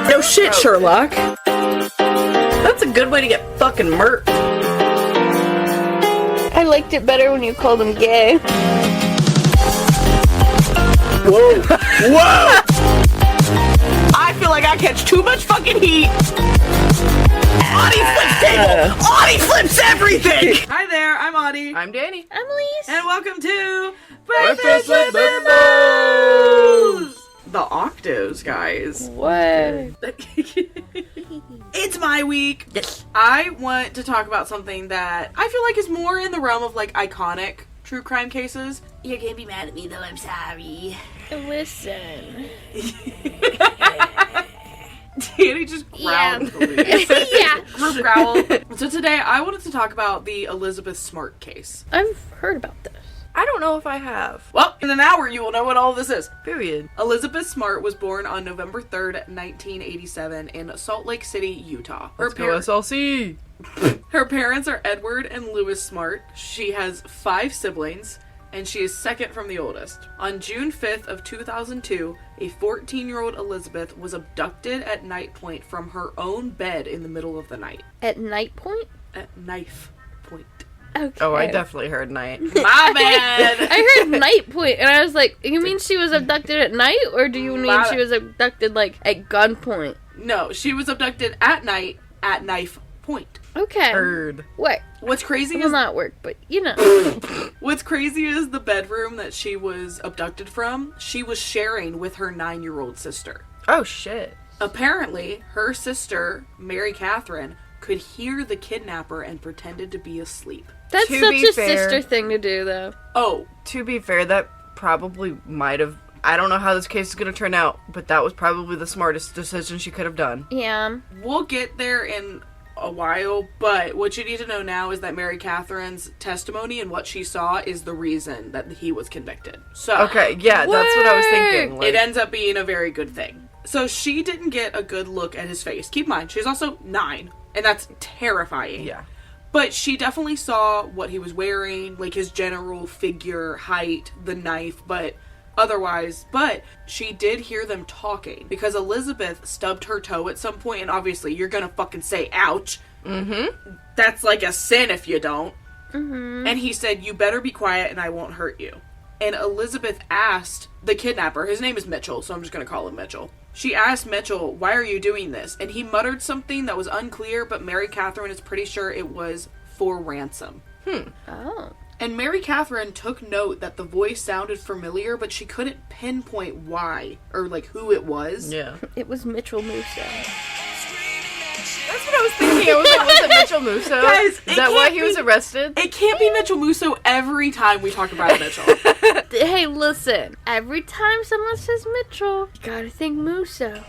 No shit, Sherlock. That's a good way to get fucking murked. I liked it better when you called him gay. Whoa. Whoa! I feel like I catch too much fucking heat. Audie flips table! Audie flips everything! Hi there, I'm Audie. I'm Danny. I'm Elise. And welcome to Breakfast with Bimbos! The Octos, guys. What? It's my week. Yes. I want to talk about something that I feel like is more in the realm of like iconic true crime cases. You're gonna be mad at me though, I'm sorry. Listen. Danny just growled. Yeah. Group growl. So today I wanted to talk about the Elizabeth Smart case. I've heard about this. I don't know if I have. Well, in an hour you will know what all this is. Period. Elizabeth Smart was born on November 3rd, 1987 in Salt Lake City, Utah. Let's go SLC. Her parents are Edward and Louis Smart. She has 5 siblings, and she is second from the oldest. On June 5th of 2002, a 14-year-old Elizabeth was abducted at night point from her own bed in the middle of the night. At night point? At knife point. Okay. Oh, I definitely heard night. My bad! I heard night point, and I was like, you mean she was abducted at night, or do you mean she was abducted, like, at gunpoint? No, she was abducted at night at knife point. Okay. Heard. What? What's crazy Will is not work, but, you know. What's crazy is the bedroom that she was abducted from, she was sharing with her 9-year-old sister. Oh, shit. Apparently, her sister, Mary Catherine, could hear the kidnapper and pretended to be asleep. That's To such be a fair- sister thing to do, though. Oh, To be fair, that probably might have... I don't know how this case is going to turn out, but that was probably the smartest decision she could have done. Yeah. we'll get there in a while, but what you need to know now is that Mary Catherine's testimony and what she saw is the reason that he was convicted. So, Okay, yeah, that's what I was thinking. it ends up being a very good thing. So she didn't get a good look at his face. Keep in mind, she's also 9, and that's terrifying. Yeah. But she definitely saw what he was wearing, like his general figure, height, the knife, but otherwise, but she did hear them talking because Elizabeth stubbed her toe at some point, and obviously you're gonna fucking say ouch. Mm-hmm. That's like a sin if you don't. Mm-hmm. And he said, you better be quiet and I won't hurt you. And Elizabeth asked the kidnapper, his name is Mitchell, so I'm just gonna call him Mitchell. She asked Mitchell, why are you doing this? And he muttered something that was unclear, but Mary Catherine is pretty sure it was for ransom. Oh. And Mary Catherine took note that the voice sounded familiar, but she couldn't pinpoint why, or like who it was. Yeah. It was Mitchell Musso. That's what I was thinking. I was like, was it Mitchell Musso? Guys, Is it that why can't he was be- arrested? It can't be Mitchell Musso every time we talk about Mitchell. Hey, listen. Every time someone says Mitchell, you gotta think Musso.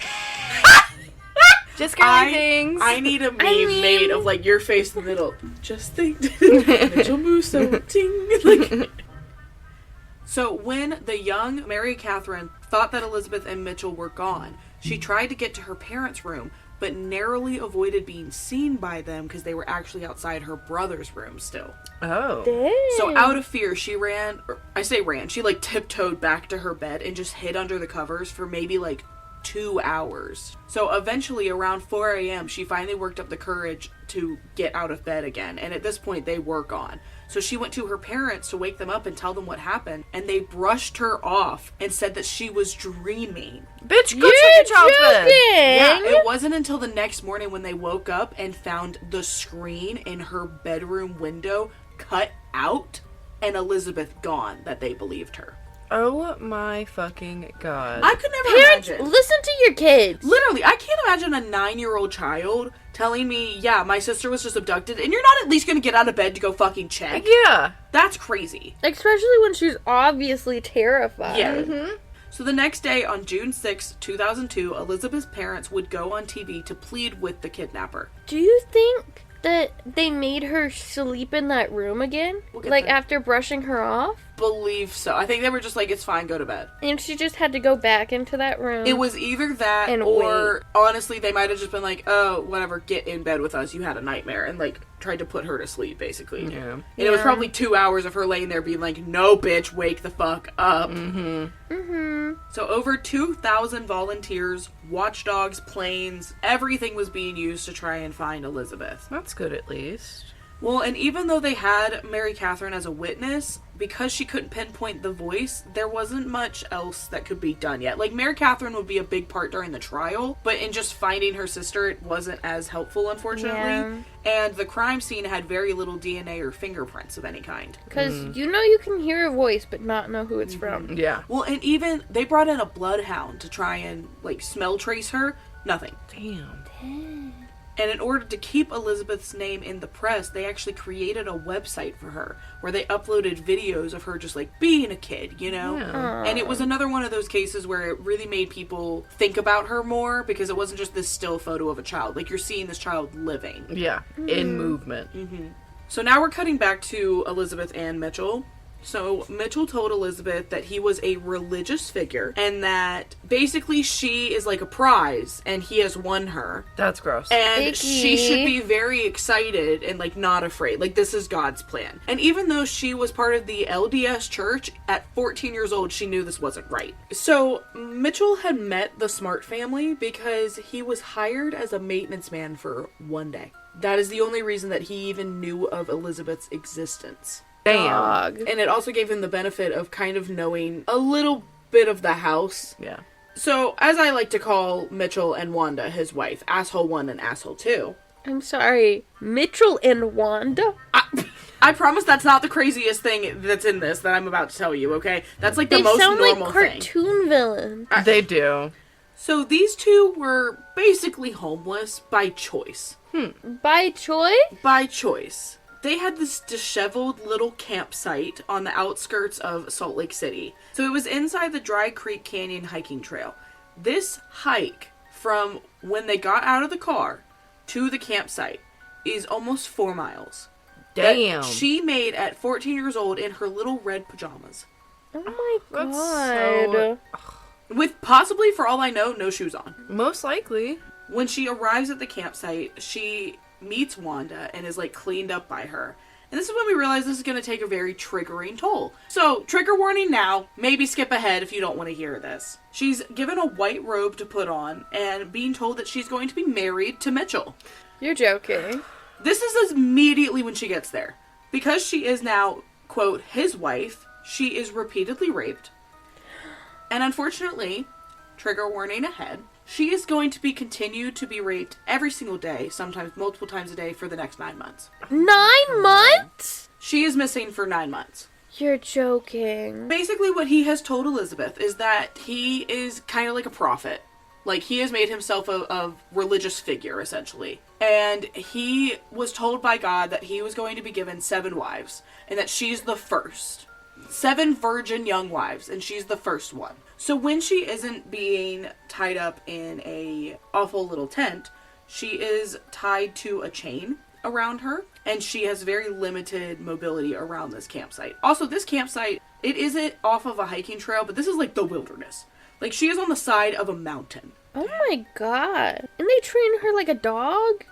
Just girly things. I need a meme mean- made of like your face in the middle. Just think Mitchell Musso. Ding. Like. So when the young Mary Catherine thought that Elizabeth and Mitchell were gone, she tried to get to her parents' room, but narrowly avoided being seen by them because they were actually outside her brother's room still. Oh. Dang. So out of fear, she ran, or I say ran, she like tiptoed back to her bed and just hid under the covers for maybe like 2 hours. So eventually around 4 a.m. she finally worked up the courage to get out of bed again, and at this point they were gone. So she went to her parents to wake them up and tell them what happened, and they brushed her off and said that she was dreaming. Bitch, go You're check your child's bed. joking! Yeah, it wasn't until the next morning when they woke up and found the screen in her bedroom window cut out and Elizabeth gone that they believed her. Oh my fucking god. I could never Parents, imagine. listen to your kids. Literally, I can't imagine a 9-year-old child telling me, yeah, my sister was just abducted, and you're not at least gonna get out of bed to go fucking check. Yeah. That's crazy. Especially when she's obviously terrified. Yeah. Mm-hmm. So the next day, on June 6, 2002, Elizabeth's parents would go on TV to plead with the kidnapper. Do you think that they made her sleep in that room again? We'll get Like there. after brushing her off? believe so. I think they were just like, it's fine, go to bed. And she just had to go back into that room. It was either that and or, honestly, they might have just been like, oh, whatever, get in bed with us, you had a nightmare, and, like, tried to put her to sleep, basically. Yeah. And it was probably 2 hours of her laying there being like, no, bitch, wake the fuck up. So over 2,000 volunteers, watchdogs, planes, everything was being used to try and find Elizabeth. That's good, at least. Well, and even though they had Mary Catherine as a witness, because she couldn't pinpoint the voice, there wasn't much else that could be done yet. Like, Mary Catherine would be a big part during the trial, but in just finding her sister, it wasn't as helpful, unfortunately. Yeah. And the crime scene had very little DNA or fingerprints of any kind. Because you can hear a voice, but not know who it's from. Yeah. Well, and even, they brought in a bloodhound to try and, like, smell trace her. Nothing. Damn. And in order to keep Elizabeth's name in the press, they actually created a website for her where they uploaded videos of her just like being a kid, you know? Yeah. And it was another one of those cases where it really made people think about her more because it wasn't just this still photo of a child. Like, you're seeing this child living. Yeah. In movement. So now we're cutting back to Elizabeth Ann Mitchell. So Mitchell told Elizabeth that he was a religious figure and that basically she is like a prize and he has won her. That's gross. And Icky. she should be very excited and like not afraid. Like, this is God's plan. And even though she was part of the LDS church, at 14 years old, she knew this wasn't right. So Mitchell had met the Smart family because he was hired as a maintenance man for one day. That is the only reason that he even knew of Elizabeth's existence. Damn. Dog. And it also gave him the benefit of kind of knowing a little bit of the house. Yeah. So, as I like to call Mitchell and Wanda, his wife, Asshole 1 and Asshole 2. I'm sorry. Mitchell and Wanda? I promise that's not the craziest thing that's in this that I'm about to tell you, okay? That's like the They most sound normal like thing. cartoon villains. They do. So, these two were basically homeless by choice. By choice? By choice. They had this disheveled little campsite on the outskirts of Salt Lake City. So it was inside the Dry Creek Canyon hiking trail. This hike from when they got out of the car to the campsite is almost 4 miles. Damn. That she made at 14 years old in her little red pajamas. Oh my That's god. so... With possibly, for all I know, no shoes on. Most likely. When she arrives at the campsite, she meets Wanda and is like cleaned up by her. And this is when we realize this is going to take a very triggering toll. So, trigger warning now. Maybe skip ahead if you don't want to hear this. She's given a white robe to put on and being told that she's going to be married to Mitchell. You're joking. This is immediately when she gets there. Because she is now, quote, his wife, she is repeatedly raped. And unfortunately, trigger warning ahead, she is going to be continued to be raped every single day, sometimes multiple times a day for the next 9 months. 9 months? She is missing for 9 months. You're joking. Basically, what he has told Elizabeth is that he is kind of like a prophet. Like, he has made himself a religious figure, essentially. And he was told by God that he was going to be given 7 wives, and that she's the first. 7 virgin young wives, and she's the first one. So when she isn't being tied up in a awful little tent, she is tied to a chain around her, and she has very limited mobility around this campsite. Also, this campsite, it isn't off of a hiking trail, but this is like the wilderness. Like, she is on the side of a mountain. Oh my god. And they train her like a dog?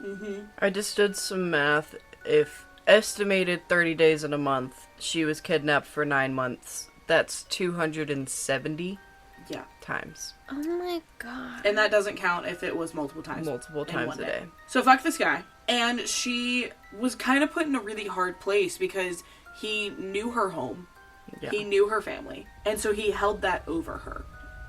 I just did some math. If estimated 30 days in a month, she was kidnapped for 9 months. That's 270 Yeah. times. Oh my god. And that doesn't count if it was multiple times. Multiple in times one a day. So fuck this guy. And she was kind of put in a really hard place because he knew her home. Yeah. He knew her family. And so he held that over her.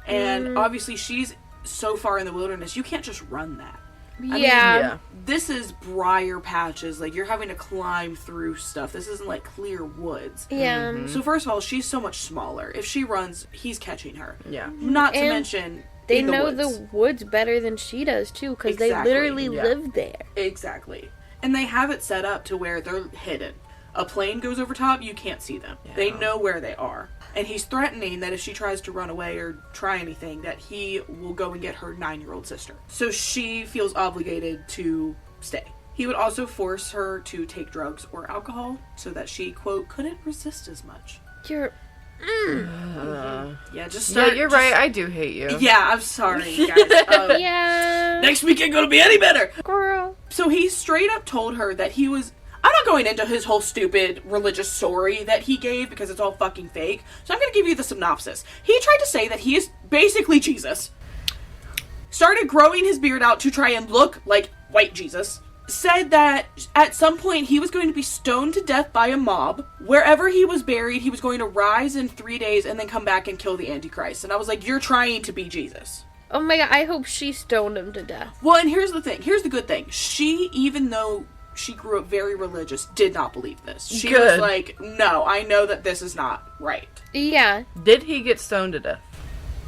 And obviously she's so far in the wilderness, you can't just run that. I mean, Yeah. this is briar patches. Like, you're having to climb through stuff. This isn't like clear woods. Yeah. So first of all, she's so much smaller. If she runs, he's catching her. Yeah. Not to And mention They in know woods. the woods better than she does, too, because they Exactly, literally yeah. live there. Exactly. And they have it set up to where they're hidden. A plane goes over top, you can't see them. Yeah. They know where they are. And he's threatening that if she tries to run away or try anything, that he will go and get her 9-year-old sister. So she feels obligated to stay. He would also force her to take drugs or alcohol so that she, quote, couldn't resist as much. You're Yeah, just start. Yeah, you're right. I do hate you. Yeah, I'm sorry, guys. Yeah. Next week ain't gonna be any better. Girl. So he straight up told her that he was. I'm not going into his whole stupid religious story that he gave because it's all fucking fake. So I'm gonna give you the synopsis. He tried to say that he is basically Jesus. Started growing his beard out to try and look like white Jesus. Said that at some point he was going to be stoned to death by a mob. Wherever he was buried, he was going to rise in 3 days and then come back and kill the Antichrist. And I was like, you're trying to be Jesus. Oh my god, I hope she stoned him to death. Well, and here's the thing. Here's the good thing. She, even though she grew up very religious, did not believe this. She was like, no, I know that this is not right. Yeah. Did he get stoned to death?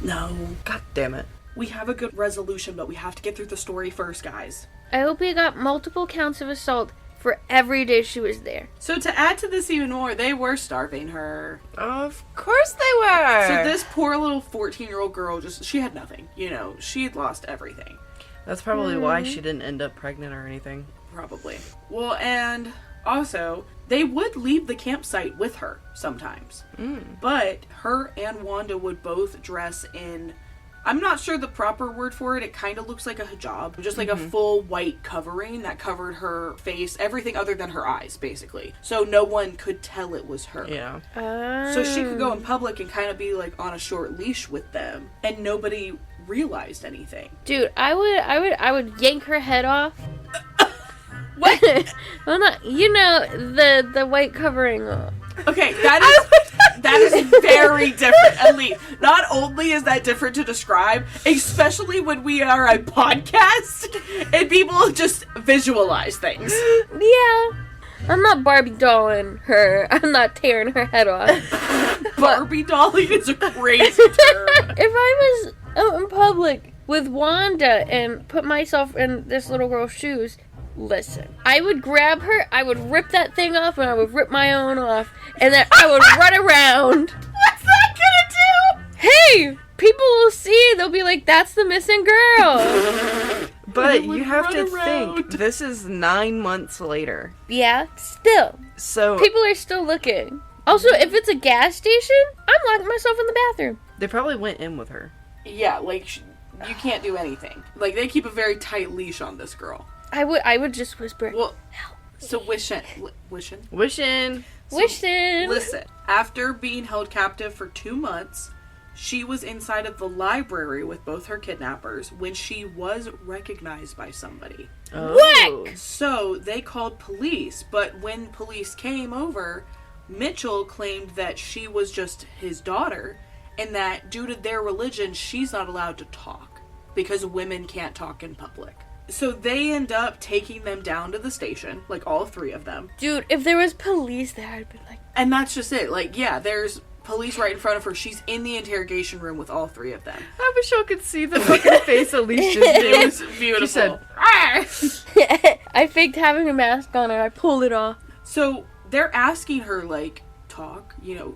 No. God damn it. We have a good resolution, but we have to get through the story first, guys. I hope he got multiple counts of assault for every day she was there. So to add to this even more, they were starving her. Of course they were. So this poor little 14-year-old girl she had nothing. She had lost everything. That's probably why she didn't end up pregnant or anything. Probably. Well, and also, they would leave the campsite with her sometimes. But her and Wanda would both dress in... I'm not sure the proper word for it. It kind of looks like a hijab. Just like a full white covering that covered her face. Everything other than her eyes, basically. So no one could tell it was her. Yeah. So she could go in public and kind of be like on a short leash with them. And nobody realized anything. Dude, I would yank her head off. What? Well, not, the white covering. Okay, that is very different. At least, not only is that different to describe, especially when we are a podcast and people just visualize things. Yeah. I'm not Barbie dolling her. I'm not tearing her head off. Barbie dolling is a crazy term. If I was out in public with Wanda and put myself in this little girl's shoes, listen, I would grab her, I would rip that thing off, and I would rip my own off, and then I would run around. What's that gonna do? Hey, people will see, they'll be like, that's the missing girl. But you have to around. think, this is 9 months later. Yeah, still. So People are still looking. Also, if it's a gas station, I'm locking myself in the bathroom. they probably went in with her. Yeah, like, you can't do anything. Like, they keep a very tight leash on this girl. I would just whisper, Well, help. so wishing. Wishing. Wishing. Listen, after being held captive for 2 months, she was inside of the library with both her kidnappers when she was recognized by somebody. Oh. Whack! So they called police, but when police came over, Mitchell claimed that she was just his daughter and that due to their religion, she's not allowed to talk because women can't talk in public. So they end up taking them down to the station, like all 3 of them. Dude, if there was police there, I'd be like... And that's just it. Like, yeah, there's police right in front of her. She's in the interrogation room with all 3 of them. I wish I could see the fucking face Elise just did. It was beautiful. She said, I faked having a mask on and I pulled it off. So they're asking her, like, talk,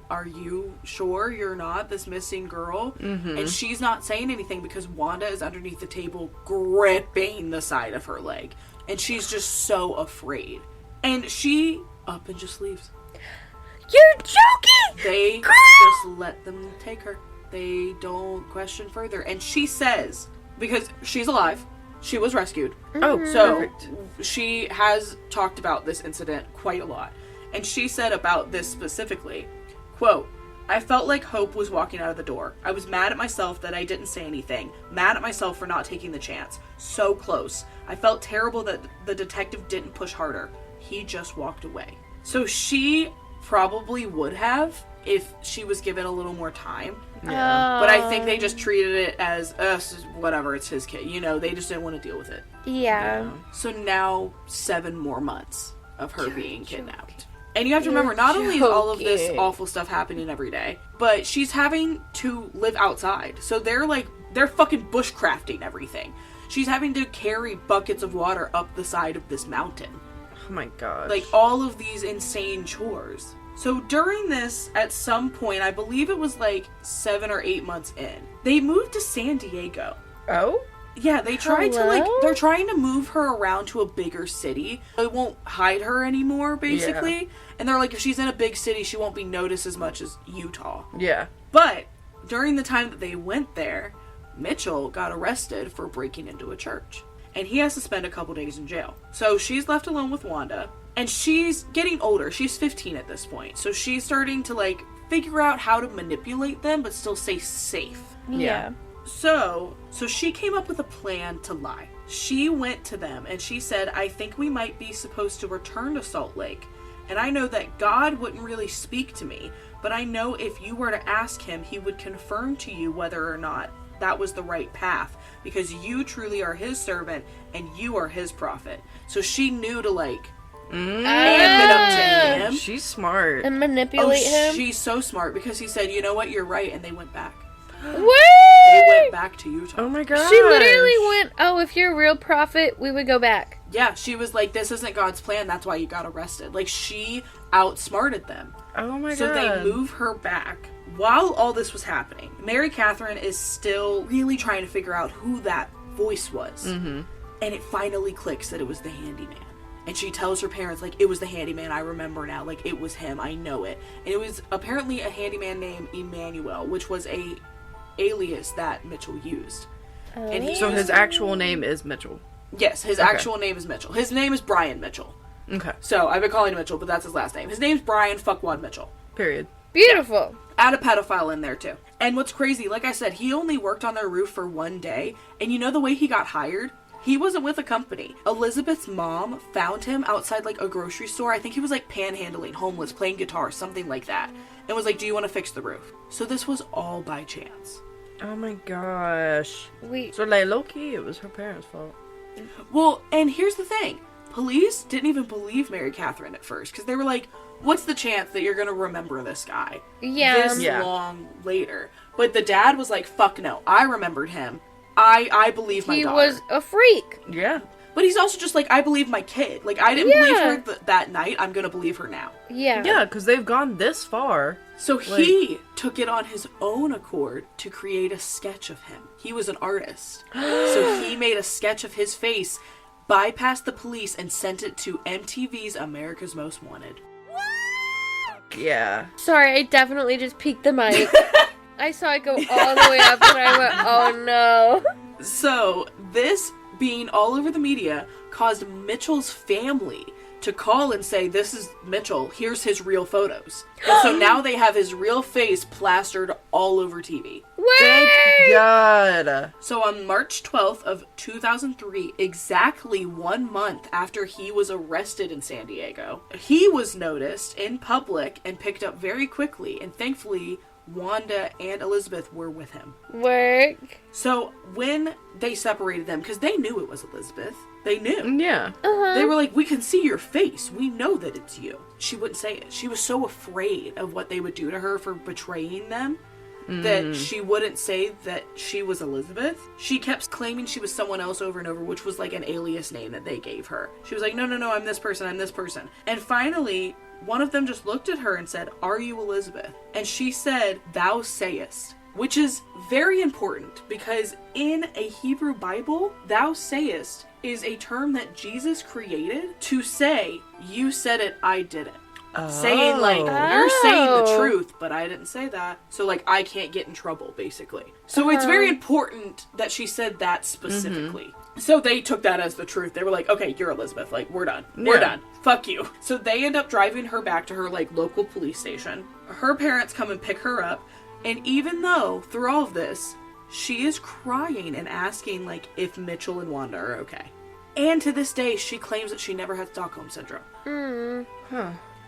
are you sure you're not this missing girl? And she's not saying anything because Wanda is underneath the table gripping the side of her leg. And she's just so afraid. And she up and just leaves. You're joking! They Girl! just let them take her. They don't question further. And she says, because she's alive, she was rescued. oh, So perfect. she has talked about this incident quite a lot. And she said about this specifically, quote, I felt like hope was walking out of the door. I was mad at myself that I didn't say anything. Mad at myself for not taking the chance. So close. I felt terrible that the detective didn't push harder. He just walked away. So she probably would have if she was given a little more time. Yeah. But I think they just treated it as, whatever, it's his kid. They just didn't want to deal with it. Yeah. So now 7 more months of her being kidnapped. And you have to remember, not only is all of this joking. awful stuff happening every day, but she's having to live outside. So they're fucking bushcrafting everything. She's having to carry buckets of water up the side of this mountain. Oh my gosh. Like, all of these insane chores. So during this, at some point, I believe it was like 7 or 8 months in, they moved to San Diego. Oh? Yeah, they tried to, Hello? they're trying to move her around to a bigger city. They won't hide her anymore, basically. Yeah. And they're like, if she's in a big city, she won't be noticed as much as Utah. Yeah. But during the time that they went there, Mitchell got arrested for breaking into a church. And he has to spend a couple days in jail. So she's left alone with Wanda. And she's getting older. She's 15 at this point. So she's starting to, like, figure out how to manipulate them, but still stay safe. Yeah. So she came up with a plan to lie. She went to them and she said, I think we might be supposed to return to Salt Lake. And I know that God wouldn't really speak to me, but I know if you were to ask him, he would confirm to you whether or not that was the right path, because you truly are his servant and you are his prophet. So she knew to, like, amp it up to him. She's smart. And manipulate him. She's so smart, because he said, you know what, you're right, and they went back. They What? went back to Utah. Oh my god. She literally went, oh, if you're a real prophet, we would go back. Yeah, she was like, this isn't God's plan, that's why you got arrested. Like, she outsmarted them. Oh my god. So they move her back. While all this was happening, Mary Catherine is still really trying to figure out who that voice was. Mm-hmm. And it finally clicks that it was the handyman. And she tells her parents, like, it was the handyman, I remember now. Like, it was him, I know it. And it was apparently a handyman named Emmanuel, which was a alias that Mitchell used. And he So his actual name is Mitchell. Yes, his actual name is Mitchell. His name is Brian Mitchell. Okay. So, I've been calling him Mitchell, but that's his last name. His name's Brian Fuckwad Mitchell. Period. Beautiful. Add a pedophile in there, too. And what's crazy, like I said, he only worked on their roof for one day. And you know the way he got hired? He wasn't with a company. Elizabeth's mom found him outside, like, a grocery store. I think he was, like, panhandling, homeless, playing guitar, something like that. And was like, do you want to fix the roof? So this was all by chance. Oh my gosh. We So, like, low-key, it was her parents' fault. Well, and here's the thing. Police didn't even believe Mary Catherine at first, because they were like, what's the chance that you're going to remember this guy this Yeah. long later? But the dad was like, fuck no, I remembered him. I believe my he daughter. was a freak. Yeah. But he's also just like, I believe my kid. Like, I didn't believe her that night, I'm going to believe her now. Yeah. Yeah, because they've gone this far. So he took it on his own accord to create a sketch of him. He was an artist. So he made a sketch of his face, bypassed the police, and sent it to MTV's America's Most Wanted. Yeah. Sorry, I definitely just peeked the mic. I saw it go all the way up and I went, oh no. So this being all over the media caused Mitchell's family to call and say, this is Mitchell, here's his real photos. And so now they have his real face plastered all over TV. Thank Wait! God. So on March 12th of 2003, exactly 1 month after he was arrested in San Diego, he was noticed in public and picked up very quickly, and thankfully Wanda and Elizabeth were with him. Work. So when they separated them, because they knew it was Elizabeth, they knew. Yeah. They were like, we can see your face. We know that it's you. She wouldn't say it. She was so afraid of what they would do to her for betraying them that she wouldn't say that she was Elizabeth. She kept claiming she was someone else over and over, which was like an alias name that they gave her. She was like, no, I'm this person, I'm this person. And finally, one of them just looked at her and said, are you Elizabeth? And she said, thou sayest. Which is very important because in a Hebrew Bible, thou sayest is a term that Jesus created to say, you said it, I didn't. Saying like, you're saying the truth, but I didn't say that. So like, I can't get in trouble, basically. So it's very important that she said that specifically. So they took that as the truth. They were like, okay, you're Elizabeth. Like, we're done. We're done. Fuck you. So they end up driving her back to her like local police station. Her parents come and pick her up. And even though, through all of this, she is crying and asking, like, if Mitchell and Wanda are okay. And to this day, she claims that she never had Stockholm Syndrome.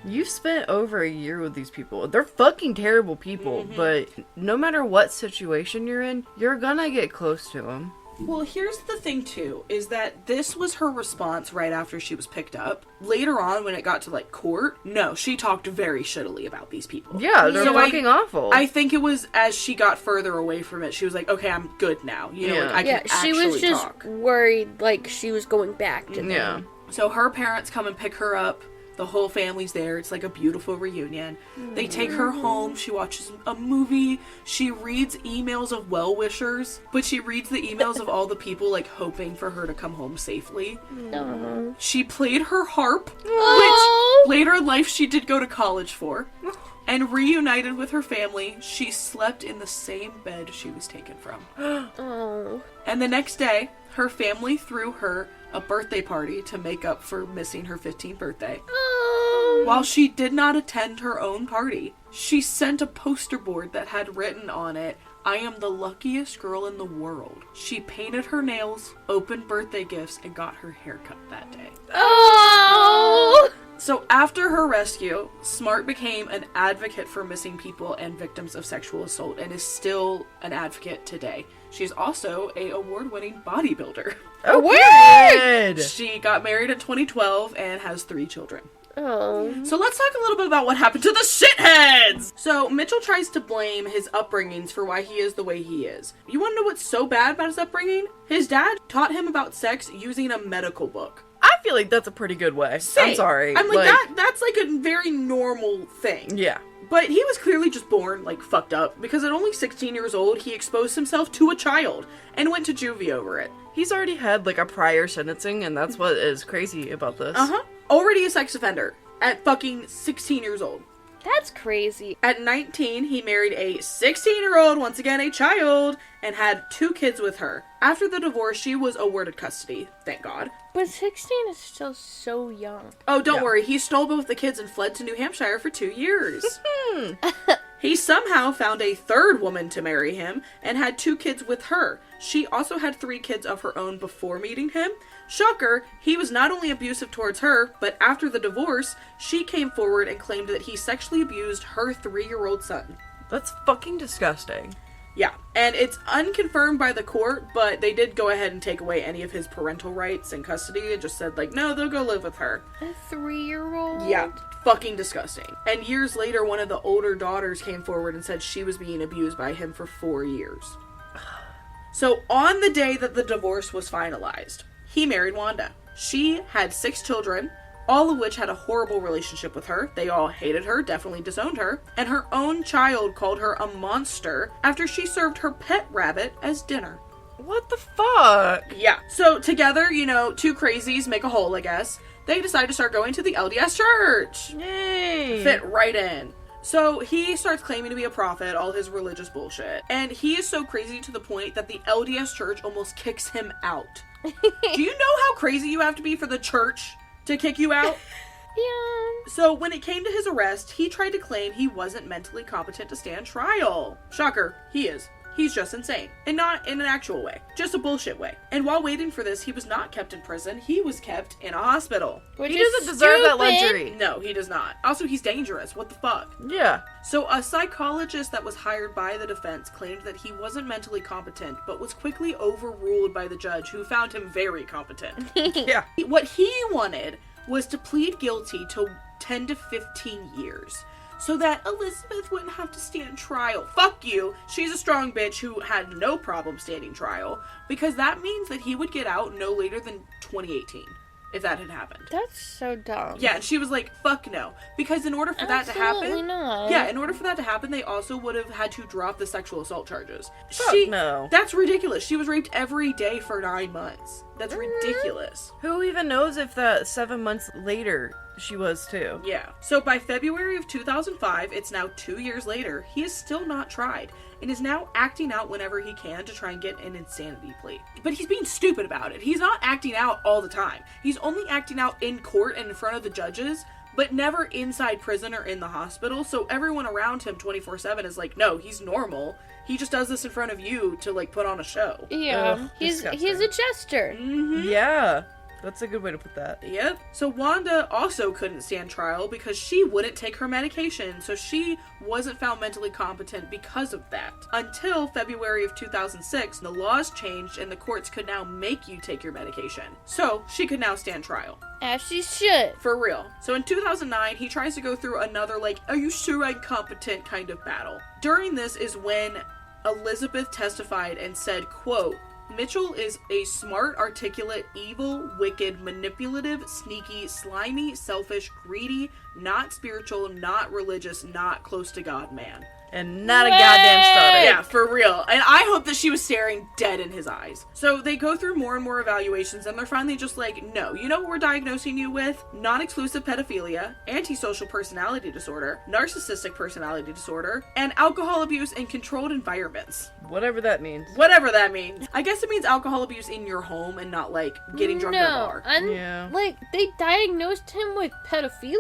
You've spent over a year with these people. They're fucking terrible people, but no matter what situation you're in, you're gonna get close to them. Well, here's the thing, too, is that this was her response right after she was picked up. Later on, when it got to, like, court, no, she talked very shittily about these people. Yeah, they're So fucking awful. I think it was as she got further away from it, she was like, okay, I'm good now. You know, like, I can she actually was just talk. worried like she was going back to them. Yeah. So her parents come and pick her up. The whole family's there. It's like a beautiful reunion. They take her home. She watches a movie. She reads emails of well-wishers, but she reads the emails of all the people like hoping for her to come home safely. No. She played her harp, Oh. which later in life she did go to college for. And reunited with her family, she slept in the same bed she was taken from. Oh. And the next day, her family threw her a birthday party to make up for missing her 15th birthday. Oh. While she did not attend her own party, she sent a poster board that had written on it, "I am the luckiest girl in the world." She painted her nails, opened birthday gifts, and got her hair cut that day. Oh. So after her rescue, Smart became an advocate for missing people and victims of sexual assault and is still an advocate today. She's also an award-winning bodybuilder. Oh, What? good! She got married in 2012 and has 3 children. Oh. So let's talk a little bit about what happened to the shitheads! So Mitchell tries to blame his upbringings for why he is the way he is. You want to know what's so bad about his upbringing? His dad taught him about sex using a medical book. I feel like that's a pretty good way. Same. I'm sorry. I'm like that's like a very normal thing. Yeah. But he was clearly just born, like, fucked up, because at only 16 years old, he exposed himself to a child and went to juvie over it. He's already had, like, a prior sentencing, and that's what is crazy about this. Uh-huh. Already a sex offender at fucking 16 years old. That's crazy. At 19, he married a 16-year-old, once again a child, and had 2 kids with her. After the divorce, she was awarded custody, thank God. But 16 is still so young. Oh, don't Yeah. worry, he stole both the kids and fled to New Hampshire for 2 years. He somehow found a 3rd woman to marry him and had 2 kids with her. She also had 3 kids of her own before meeting him. Shocker, he was not only abusive towards her, but after the divorce, she came forward and claimed that he sexually abused her 3-year-old son. That's fucking disgusting. Yeah, and it's unconfirmed by the court, but they did go ahead and take away any of his parental rights and custody and just said, like, no, they'll go live with her. A 3-year-old? Yeah, fucking disgusting. And years later, one of the older daughters came forward and said she was being abused by him for 4 years. So on the day that the divorce was finalized, he married Wanda. She had 6 children, all of which had a horrible relationship with her. They all hated her, definitely disowned her, and her own child called her a monster after she served her pet rabbit as dinner. What the fuck? Yeah. So together, 2 crazies make a whole, I guess. They decide to start going to the LDS church. Yay! Fit right in. So he starts claiming to be a prophet, all his religious bullshit. And he is so crazy to the point that the LDS church almost kicks him out. Do you know how crazy you have to be for the church to kick you out? Yeah. So when it came to his arrest, he tried to claim he wasn't mentally competent to stand trial. Shocker, he is. He's just insane. And not in an actual way. Just a bullshit way. And while waiting for this, he was not kept in prison. He was kept in a hospital. Which He is doesn't deserve that stupid. luxury. No, he does not. Also, he's dangerous. What the fuck? Yeah. So a psychologist that was hired by the defense claimed that he wasn't mentally competent, but was quickly overruled by the judge, who found him very competent. Yeah. What he wanted was to plead guilty to 10 to 15 years. So that Elizabeth wouldn't have to stand trial. Fuck you. She's a strong bitch who had no problem standing trial. Because that means that he would get out no later than 2018. If that had happened. That's so dumb. Yeah, and she was like, fuck no. Because in order for that to Absolutely happen... not. Yeah, in order for that to happen, they also would have had to drop the sexual assault charges. Fuck no. That's ridiculous. She was raped every day for 9 months. That's ridiculous. Who even knows if that 7 months later she was too? Yeah. So by February of 2005, it's now 2 years later, he is still not tried and is now acting out whenever he can to try and get an insanity plea. But he's being stupid about it. He's not acting out all the time. He's only acting out in court and in front of the judges, but never inside prison or in the hospital. So everyone around him 24/7 is like, no, he's normal. He just does this in front of you to like put on a show. Yeah. Ugh, he's disgusting. a jester. Yeah. That's a good way to put that. Yep. So Wanda also couldn't stand trial because she wouldn't take her medication, so she wasn't found mentally competent because of that. Until February of 2006, the laws changed and the courts could now make you take your medication. So she could now stand trial. As she should. For real. So in 2009, he tries to go through another, like, are you sure I'm competent kind of battle. During this is when Elizabeth testified and said, quote, Mitchell is a smart, articulate, evil, wicked, manipulative, sneaky, slimy, selfish, greedy, not spiritual, not religious, not close to God man. And not a goddamn starter. Yeah, for real. And I hope that she was staring dead in his eyes. So they go through more and more evaluations, and they're finally just like, no, you know what we're diagnosing you with? Non-exclusive pedophilia, antisocial personality disorder, narcissistic personality disorder, and alcohol abuse in controlled environments. Whatever that means. Whatever that means. I guess it means alcohol abuse in your home and not, like, getting drunk at a bar. Yeah. Like, they diagnosed him with pedophilia?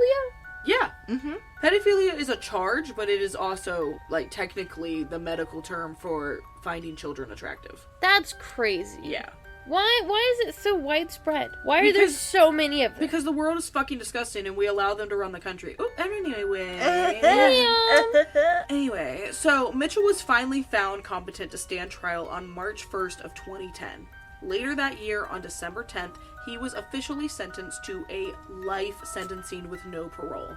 Yeah. Mm-hmm. Pedophilia is a charge, but it is also, like, technically the medical term for finding children attractive. That's crazy. Yeah. Why is it so widespread? Why are there so many of them? Because the world is fucking disgusting and we allow them to run the country. Oh, anyway. Anyway, so Mitchell was finally found competent to stand trial on March 1st of 2010. Later that year, on December 10th, he was officially sentenced to a life sentencing with no parole.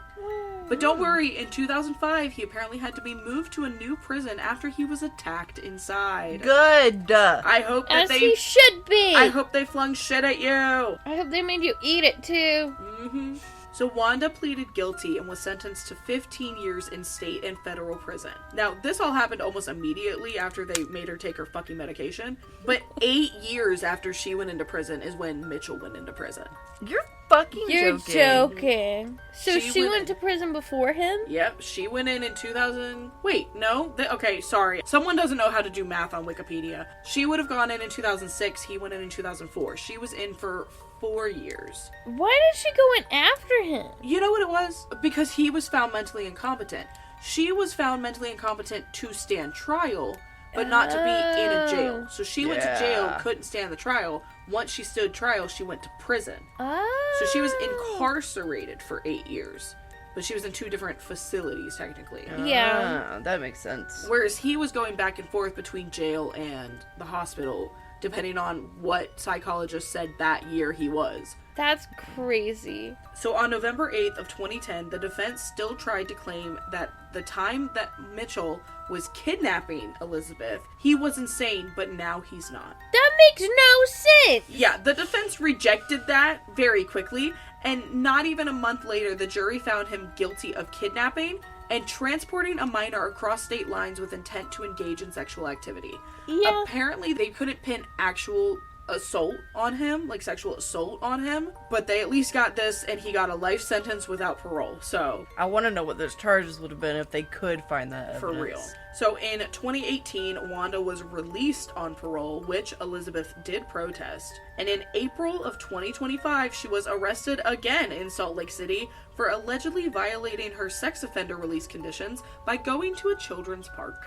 But don't worry, in 2005, he apparently had to be moved to a new prison after he was attacked inside. Good. I hope that he should be. I hope they flung shit at you. I hope they made you eat it too. Mm-hmm. So Wanda pleaded guilty and was sentenced to 15 years in state and federal prison. Now, this all happened almost immediately after they made her take her fucking medication. But 8 years after she went into prison is when Mitchell went into prison. You're fucking You're joking. So she went to prison before him? Yep, she went in 2000... Wait, no? Okay, sorry. Someone doesn't know how to do math on Wikipedia. She would have gone in 2006. He went in 2004. She was in for 4 years. Why did she go in after him? You know what it was? Because he was found mentally incompetent. She was found mentally incompetent to stand trial, but not to be in a jail. So she went to jail, couldn't stand the trial. Once she stood trial, she went to prison. Oh. So she was incarcerated for 8 years. But she was in 2 different facilities, technically. Yeah. That makes sense. Whereas he was going back and forth between jail and the hospital, depending on what psychologist said that year he was. That's crazy. So on November 8th of 2010, the defense still tried to claim that the time that Mitchell was kidnapping Elizabeth, he was insane, but now he's not. That makes no sense. Yeah, the defense rejected that very quickly, and not even a month later, the jury found him guilty of kidnapping and transporting a minor across state lines with intent to engage in sexual activity. Yeah. Apparently, they couldn't pin actual assault on him, like sexual assault on him, but they at least got this, and he got a life sentence without parole. So I want to know what those charges would have been if they could find that evidence. for real. So in 2018, Wanda was released on parole, which Elizabeth did protest. And in April of 2025, she was arrested again in Salt Lake City for allegedly violating her sex offender release conditions by going to a children's park.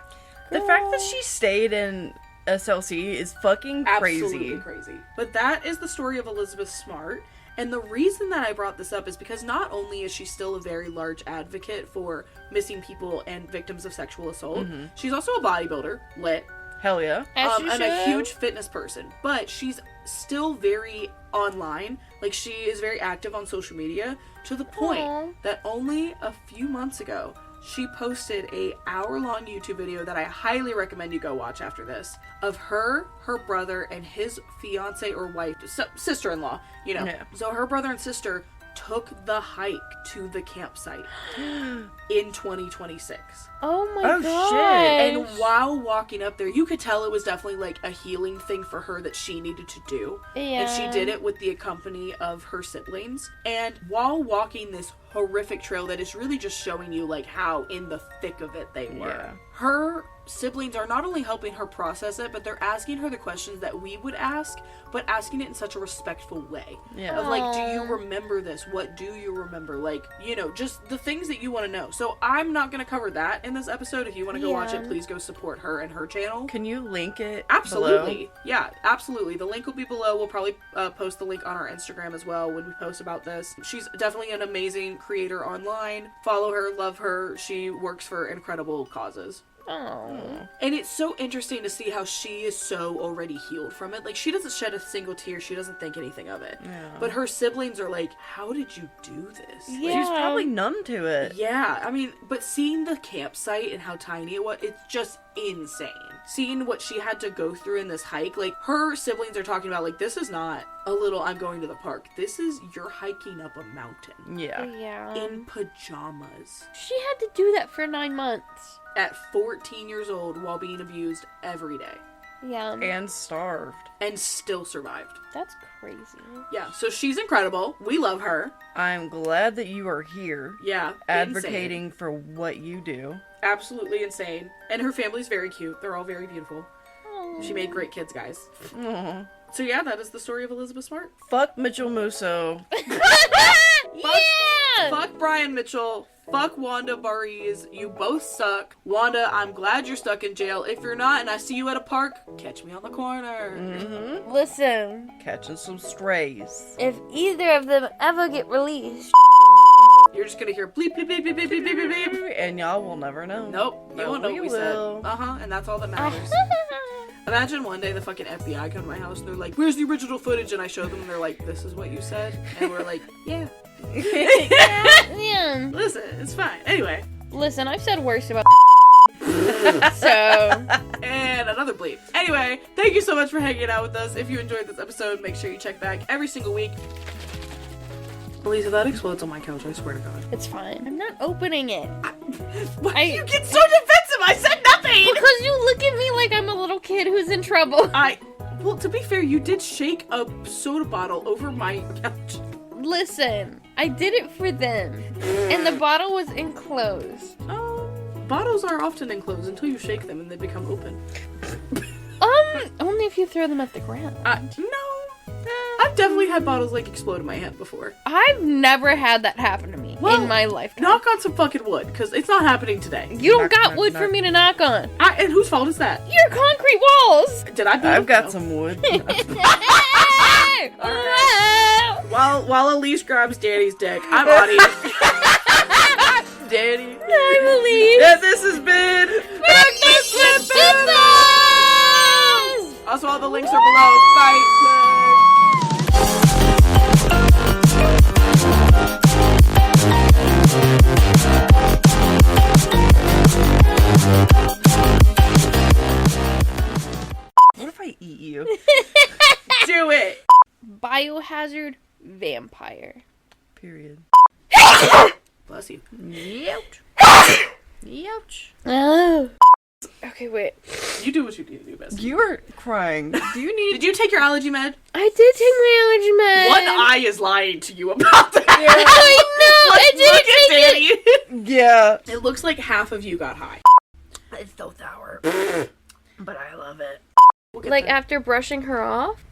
The fact that she stayed in SLC is fucking crazy. Absolutely crazy. But that is the story of Elizabeth Smart. And the reason that I brought this up is because not only is she still a very large advocate for missing people and victims of sexual assault, she's also a bodybuilder, lit, Hell yeah. and a huge fitness person. But she's still very online. Like, she is very active on social media to the point that only a few months ago, she posted a hour-long YouTube video that I highly recommend you go watch after this, of her brother, and his fiance or wife, sister-in-law, you know. Yeah. So her brother and sister took the hike to the campsite in 2026. Oh my Oh, gosh. shit. And while walking up there, you could tell it was definitely like a healing thing for her that she needed to do. Yeah. And she did it with the company of her siblings. And while walking this horrific trail that is really just showing you like how in the thick of it they were. Yeah. Her siblings are not only helping her process it, but they're asking her the questions that we would ask, but asking it in such a respectful way. Yeah. Of like, do you remember this? What do you remember? Like, you know, just the things that you want to know. So I'm not going to cover that in this episode. If you want to go watch it, please go support her and her channel. Can you link it Absolutely. below? Yeah, absolutely. The link will be below. We'll probably post the link on our Instagram as well when we post about this. She's definitely an amazing creator online. Follow her, love her. She works for incredible causes. Oh. And it's so interesting to see how she is so already healed from it. Like, she doesn't shed a single tear. She doesn't think anything of it. Yeah. But her siblings are like, how did you do this? Like, Yeah. She's probably numb to it. yeah, I mean, but seeing the campsite and how tiny it was, it's just insane. seeing what she had to go through in this hike, like, her siblings are talking about, like, this is not a little I'm going to the park. This is you're hiking up a mountain. Yeah. Yeah. In pajamas. She had to do that for 9 months. At 14 years old while being abused every day. Yeah. And starved. And still survived. That's crazy. Yeah, so she's incredible. We love her. I'm glad that you are here. Yeah. Advocating insane. for what you do. Absolutely insane. And her family's very cute. They're all very beautiful. Oh. She made great kids, guys. Aw. So yeah, that is the story of Elizabeth Smart. Fuck Mitchell Musso. Yeah! Fuck Brian Mitchell. Fuck Wanda Barzee. You both suck. Wanda, I'm glad you're stuck in jail. If you're not and I see you at a park, catch me on the corner. Mm-hmm. Listen, Catching some strays. if either of them ever get released, You're just gonna hear bleep, bleep, bleep, bleep, bleep, bleep, bleep, bleep. And y'all will never know. Nope, you But won't know what we said. will. And that's all that matters. Imagine one day the fucking FBI come to my house and they're like, where's the original footage? And I show them and they're like, this is what you said? And we're like, yeah. yeah. Listen, it's fine. Anyway, Listen, I've said worse about so and another bleep. Anyway, thank you so much for hanging out with us. If you enjoyed this episode, make sure you check back every single week. Elisa, that explodes on my couch, I swear to God. it's fine. I'm not opening it. Why do I- you get so defensive? I said nothing! Because you look at me like I'm a little kid who's in trouble. Well, to be fair, you did shake a soda bottle over my couch. Listen, I did it for them. And the bottle was enclosed. Oh, bottles are often enclosed until you shake them and they become open. Only if you throw them at the ground. No. I've definitely had bottles, like, explode in my hand before. I've never had that happen to me Well, in my lifetime. Knock on some fucking wood, because it's not happening today. You don't Knock, got knock, wood for knock. me to knock on. And whose fault is that? Your concrete walls! Did I build I've got No. some wood. While Elise grabs Danny's dick, I'm Audie. Daddy. I believe. Yeah, this has been Breakfast with Biffles! Also, all the links are below. Bye. What if I eat you? Do it. Biohazard vampire. Period. Bless you. Ouch. Ouch. Oh. Okay, wait. You do what you need to do best. You are crying. Do you need? Did you take your allergy med? I did take my allergy med. One eye is lying to you about that. I know. I didn't take it. Danny. Yeah. It looks like half of you got high. It's so sour, but I love it. We'll get Like there. after brushing her off?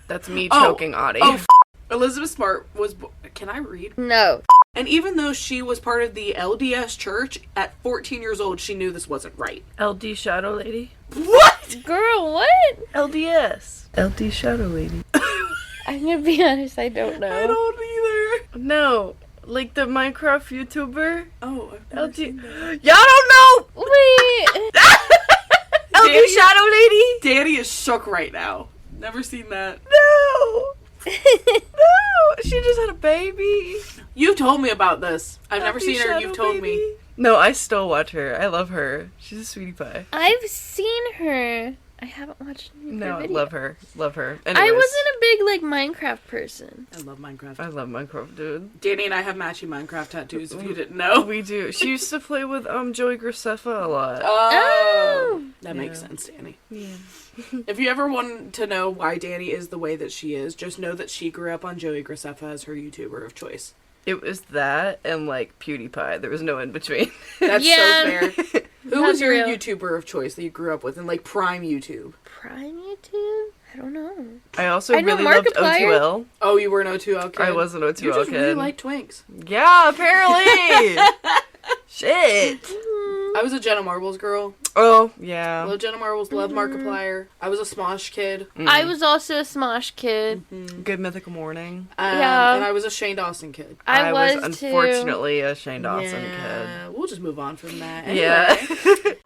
That's me Oh. choking Audie. Elizabeth Smart was. Can I read? No. And even though she was part of the LDS church, at 14 years old, she knew this wasn't right. LD Shadow Lady. What? Girl, what? LDS. LD Shadow Lady. I'm gonna be honest, I don't know. I don't either. No, like the Minecraft YouTuber. Oh, I've never LD. seen that. Y'all don't know. Wait. LD Danny? Shadow Lady. Danny is shook right now. Never seen that. No. No. She just had a baby. You've told me about this. I've never LD seen her. Shadow You've told me. Baby. No, I still watch her. I love her. She's a sweetie pie. I've seen her. I haven't watched any of her No, I video. love her. Love her. I Anyways, wasn't a big like Minecraft person. I love Minecraft. I love Minecraft, dude. Danny and I have matching Minecraft tattoos, if you didn't know. We do. She used to play with Joey Graceffa a lot. Oh. That makes Yeah. sense, Danny. Yeah. If you ever want to know why Danny is the way that she is, just know that she grew up on Joey Graceffa as her YouTuber of choice. It was that and like PewDiePie. There was no in between. That's Yeah. so fair. Who That's was your real. YouTuber of choice that you grew up with in like prime YouTube? Prime YouTube? I don't know. I also I know really loved Markiplier. O2L. Oh, you were an O2L kid? I was an O2L You just kid. really like Twinks. Yeah, apparently. Shit. I was a Jenna Marbles girl. Oh, yeah. Love Jenna Marbles, love Markiplier. I was a Smosh kid. I was also a Smosh kid. Good Mythical Morning. Yeah. And I was a Shane Dawson kid. I was too. unfortunately a Shane Dawson kid. Yeah, we'll just move on from that. Yeah. Anyway,